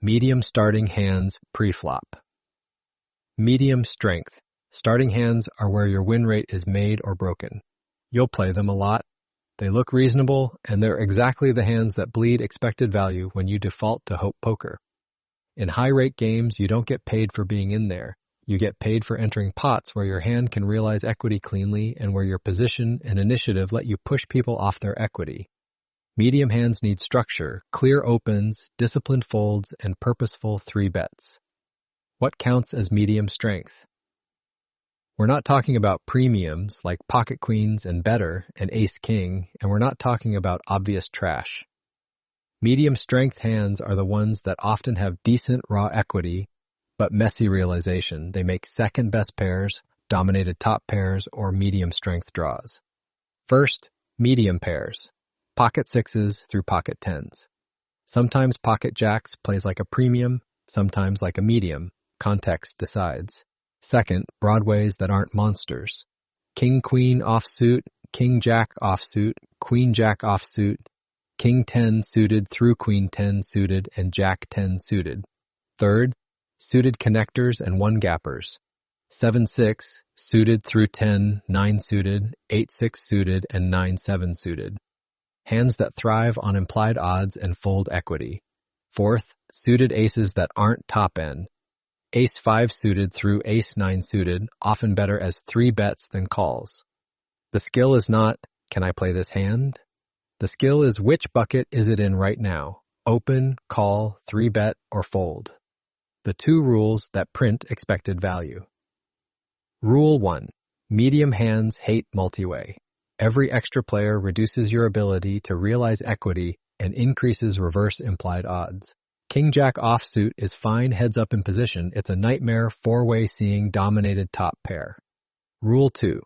Medium starting hands pre-flop. Medium strength. Starting hands are where your win rate is made or broken. You'll play them a lot. They look reasonable, and they're exactly the hands that bleed expected value when you default to hope poker. In high-rake games, you don't get paid for being in there. You get paid for entering pots where your hand can realize equity cleanly and where your position and initiative let you push people off their equity. Medium hands need structure, clear opens, disciplined folds, and purposeful 3-bets. What counts as medium strength? We're not talking about premiums like pocket queens and better and ace-king, and we're not talking about obvious trash. Medium strength hands are the ones that often have decent raw equity, but messy realization. They make second best pairs, dominated top pairs, or medium strength draws. First, medium pairs. Pocket sixes through pocket tens. Sometimes pocket jacks plays like a premium, sometimes like a medium. Context decides. Second, broadways that aren't monsters. King-queen offsuit, king-jack offsuit, queen-jack offsuit, king-10 suited through queen-10 suited, and jack-10 suited. Third, suited connectors and one-gappers. 7-6, suited through 10, 9 suited, 8-6 suited, and 9-7 suited. Hands that thrive on implied odds and fold equity. Fourth, suited aces that aren't top-end. Ace-5 suited through ace-9 suited, often better as 3-bets than calls. The skill is not, can I play this hand? The skill is which bucket is it in right now? Open, call, 3-bet, or fold. The 2 rules that print expected value. Rule 1. Medium hands hate multiway. Every extra player reduces your ability to realize equity and increases reverse implied odds. King-jack offsuit is fine heads up in position. It's a nightmare 4-way seeing dominated top pair. Rule 2.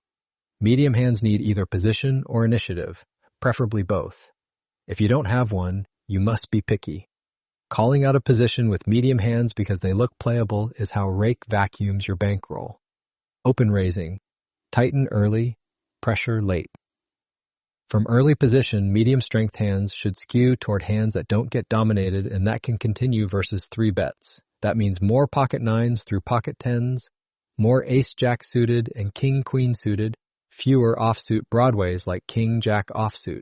Medium hands need either position or initiative, preferably both. If you don't have one, you must be picky. Calling out a position with medium hands because they look playable is how rake vacuums your bankroll. Open raising. Tighten early, pressure late. From early position, medium strength hands should skew toward hands that don't get dominated, and that can continue versus 3-bets. That means more pocket 9s through pocket 10s, more ace-jack suited and king-queen suited, fewer offsuit broadways like king-jack offsuit.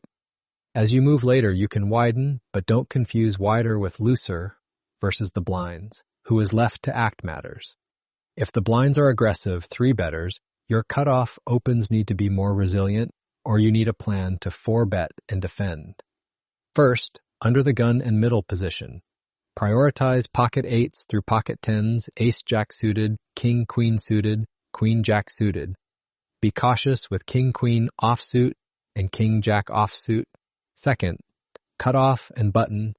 As you move later, you can widen, but don't confuse wider with looser versus the blinds. Who is left to act matters. If the blinds are aggressive 3-betters, your cutoff opens need to be more resilient, or you need a plan to 4-bet and defend. First, under the gun and middle position. Prioritize pocket 8s through pocket 10s, ace-jack suited, king-queen suited, queen-jack suited. Be cautious with king-queen offsuit and king-jack offsuit. Second, cutoff and button.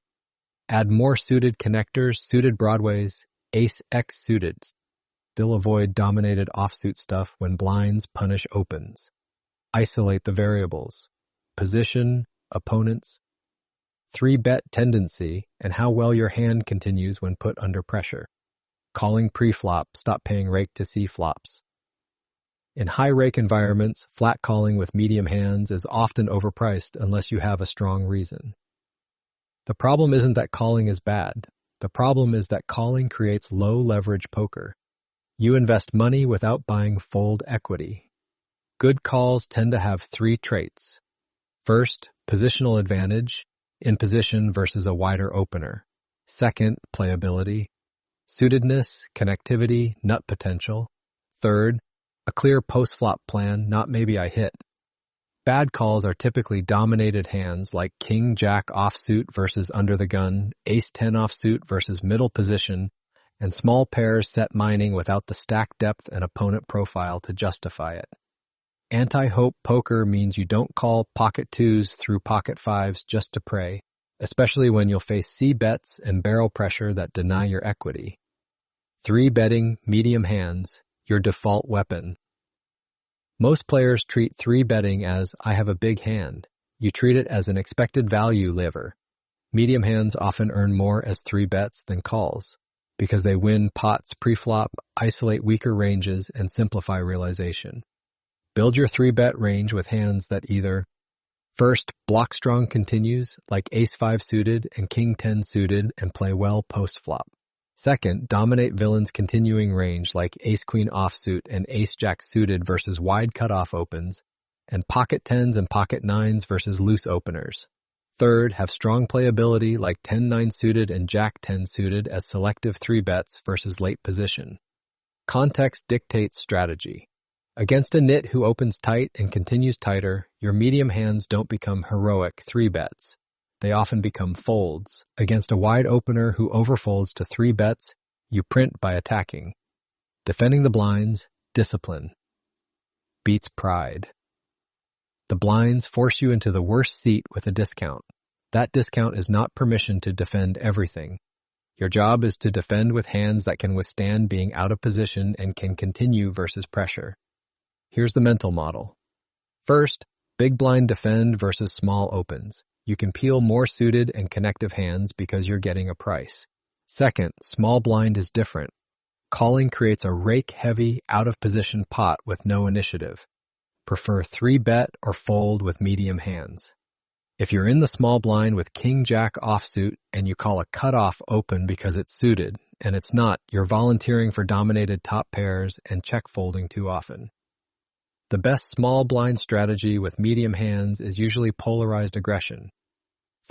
Add more suited connectors, suited broadways, ace-x suited. Still avoid dominated offsuit stuff when blinds punish opens. Isolate the variables. Position, opponents, 3-bet tendency, and how well your hand continues when put under pressure. Calling pre-flop, stop paying rake to see flops. In high rake environments, flat calling with medium hands is often overpriced unless you have a strong reason. The problem isn't that calling is bad. The problem is that calling creates low leverage poker. You invest money without buying fold equity. Good calls tend to have 3 traits. First, positional advantage, in position versus a wider opener. Second, playability. Suitedness, connectivity, nut potential. Third, a clear post-flop plan, not maybe I hit. Bad calls are typically dominated hands like king-jack offsuit versus under the gun, ace-10 offsuit versus middle position, and small pairs set mining without the stack depth and opponent profile to justify it. Anti-hope poker means you don't call pocket 2s through pocket 5s just to prey, especially when you'll face C-bets and barrel pressure that deny your equity. 3-betting medium hands, your default weapon. Most players treat 3-betting as, I have a big hand. You treat it as an expected value lever. Medium hands often earn more as 3-bets than calls, because they win pots pre-flop, isolate weaker ranges, and simplify realization. Build your 3-bet range with hands that either First, block strong continues, like ace-5 suited and king-10 suited, and play well post-flop. Second, dominate villains' continuing range like ace-queen offsuit and ace-jack suited versus wide cutoff opens, and pocket 10s and pocket 9s versus loose openers. Third, have strong playability like 10-9 suited and jack-10 suited as selective 3-bets versus late position. Context dictates strategy. Against a nit who opens tight and continues tighter, your medium hands don't become heroic 3-bets. They often become folds. Against a wide opener who overfolds to 3-bets, you print by attacking. Defending the blinds, discipline. Beats pride. The blinds force you into the worst seat with a discount. That discount is not permission to defend everything. Your job is to defend with hands that can withstand being out of position and can continue versus pressure. Here's the mental model. First, big blind defend versus small opens. You can peel more suited and connective hands because you're getting a price. Second, small blind is different. Calling creates a rake-heavy, out-of-position pot with no initiative. Prefer 3-bet or fold with medium hands. If you're in the small blind with king-jack offsuit and you call a cutoff open because it's suited, and it's not, you're volunteering for dominated top pairs and check folding too often. The best small blind strategy with medium hands is usually polarized aggression.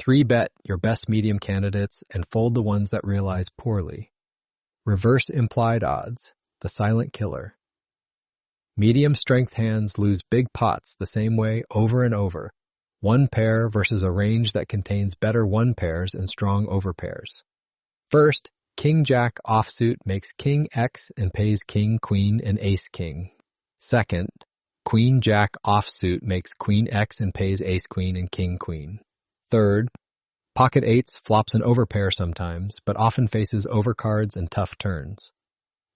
3-bet your best medium candidates and fold the ones that realize poorly. Reverse implied odds, the silent killer. Medium strength hands lose big pots the same way over and over. One pair versus a range that contains better one pairs and strong overpairs. First, king-jack offsuit makes king-x and pays king-queen and ace-king. Second, queen-jack offsuit makes queen-x and pays ace-queen and king-queen. Third, pocket 8s flops an overpair sometimes, but often faces overcards and tough turns.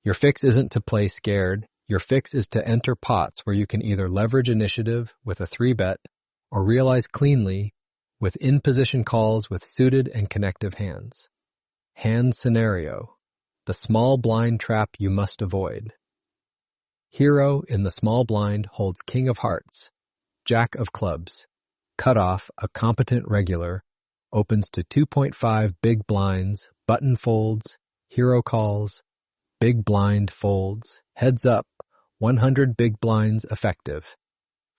Your fix isn't to play scared. Your fix is to enter pots where you can either leverage initiative with a 3-bet or realize cleanly with in-position calls with suited and connective hands. Hand scenario. The small blind trap you must avoid. Hero in the small blind holds king of hearts, jack of clubs. Cutoff, a competent regular, opens to 2.5 big blinds, button folds, hero calls, big blind folds, heads up, 100 big blinds effective.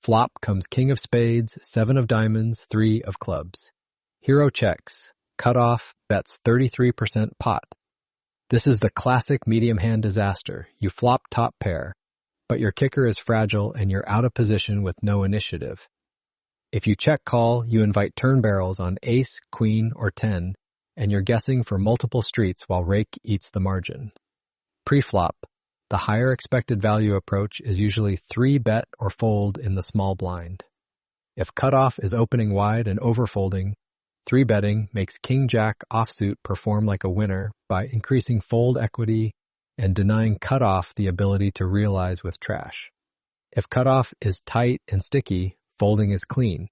Flop comes king of spades, 7 of diamonds, 3 of clubs. Hero checks, cutoff, bets 33% pot. This is the classic medium hand disaster. You flop top pair, but your kicker is fragile and you're out of position with no initiative. If you check call, you invite turn barrels on ace, queen, or 10, and you're guessing for multiple streets while rake eats the margin. Pre-flop, the higher expected value approach is usually 3-bet or fold in the small blind. If cutoff is opening wide and overfolding, 3-betting makes king-jack offsuit perform like a winner by increasing fold equity and denying cutoff the ability to realize with trash. If cutoff is tight and sticky, folding is clean,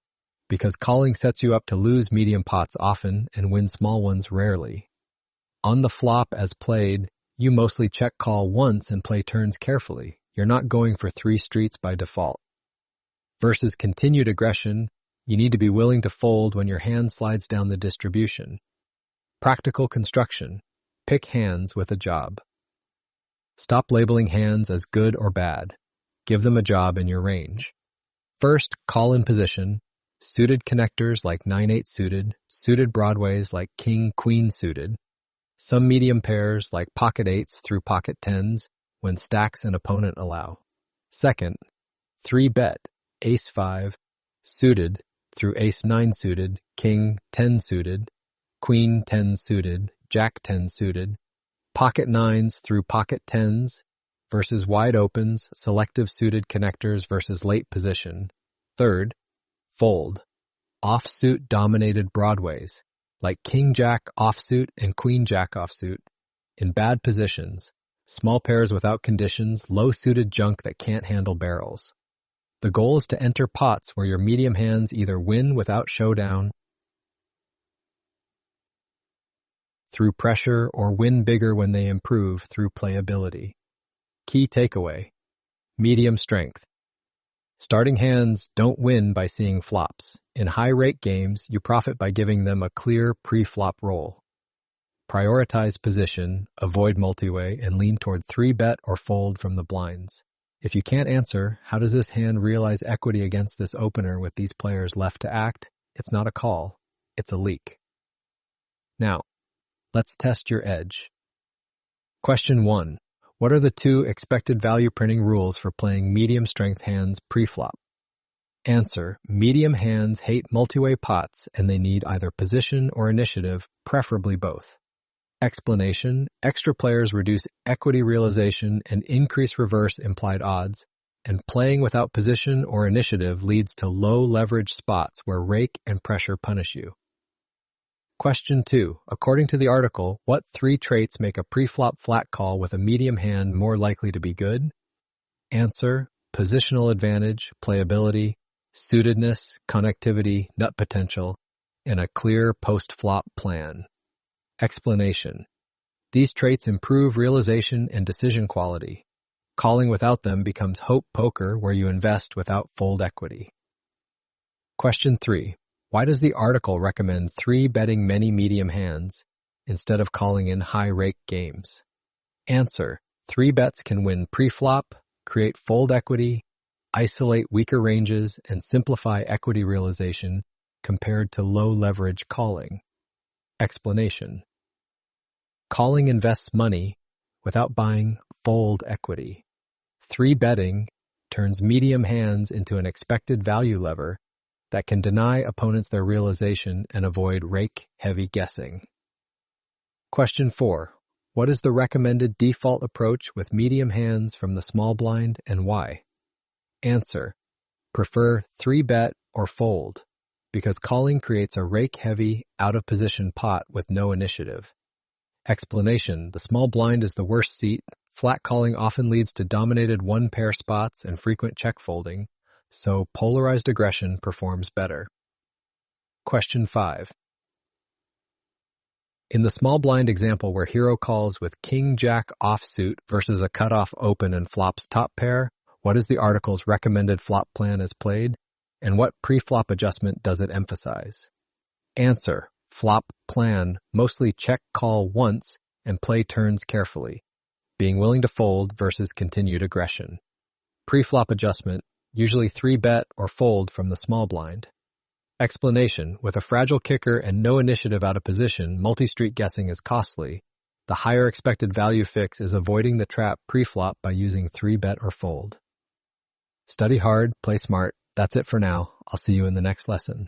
because calling sets you up to lose medium pots often and win small ones rarely. On the flop as played, you mostly check call once and play turns carefully. You're not going for 3 streets by default. Versus continued aggression, you need to be willing to fold when your hand slides down the distribution. Practical construction. Pick hands with a job. Stop labeling hands as good or bad. Give them a job in your range. First, call in position, suited connectors like 9-8 suited, suited broadways like king-queen suited, some medium pairs like pocket 8s through pocket 10s when stacks an opponent allow. Second, 3-bet, ace-5, suited through ace-9 suited, king-10 suited, queen-10 suited, jack-10 suited, pocket 9s through pocket 10s, versus wide opens, selective suited connectors versus late position. Third, fold. Offsuit dominated broadways, like king-jack offsuit and queen-jack offsuit, in bad positions, small pairs without conditions, low-suited junk that can't handle barrels. The goal is to enter pots where your medium hands either win without showdown through pressure or win bigger when they improve through playability. Key takeaway. Medium strength. Starting hands don't win by seeing flops. In high-rake games, you profit by giving them a clear pre-flop roll. Prioritize position, avoid multiway, and lean toward 3-bet or fold from the blinds. If you can't answer, how does this hand realize equity against this opener with these players left to act? It's not a call, it's a leak. Now, let's test your edge. Question 1. What are the 2 expected value printing rules for playing medium-strength hands pre-flop? Answer. Medium hands hate multiway pots and they need either position or initiative, preferably both. Explanation. Extra players reduce equity realization and increase reverse implied odds, and playing without position or initiative leads to low leverage spots where rake and pressure punish you. Question 2. According to the article, what 3 traits make a pre-flop flat call with a medium hand more likely to be good? Answer. Positional advantage, playability, suitedness, connectivity, nut potential, and a clear post-flop plan. Explanation. These traits improve realization and decision quality. Calling without them becomes hope poker where you invest without fold equity. Question 3. Why does the article recommend 3-betting many medium hands instead of calling in high-rake games? Answer. 3 bets can win pre-flop, create fold equity, isolate weaker ranges, and simplify equity realization compared to low-leverage calling. Explanation. Calling invests money without buying fold equity. 3-betting turns medium hands into an expected value lever that can deny opponents their realization and avoid rake-heavy guessing. Question 4. What is the recommended default approach with medium hands from the small blind and why? Answer. Prefer 3-bet or fold, because calling creates a rake-heavy, out-of-position pot with no initiative. Explanation. The small blind is the worst seat. Flat calling often leads to dominated one-pair spots and frequent check folding, so polarized aggression performs better. Question 5. In the small blind example where hero calls with king-jack offsuit versus a cutoff open and flops top pair, what is the article's recommended flop plan as played, and what pre-flop adjustment does it emphasize? Answer. Flop plan mostly check call once and play turns carefully, being willing to fold versus continued aggression. Pre-flop adjustment, usually 3-bet or fold from the small blind. Explanation. With a fragile kicker and no initiative out of position, multi-street guessing is costly. The higher expected value fix is avoiding the trap pre-flop by using 3-bet or fold. Study hard, play smart. That's it for now. I'll see you in the next lesson.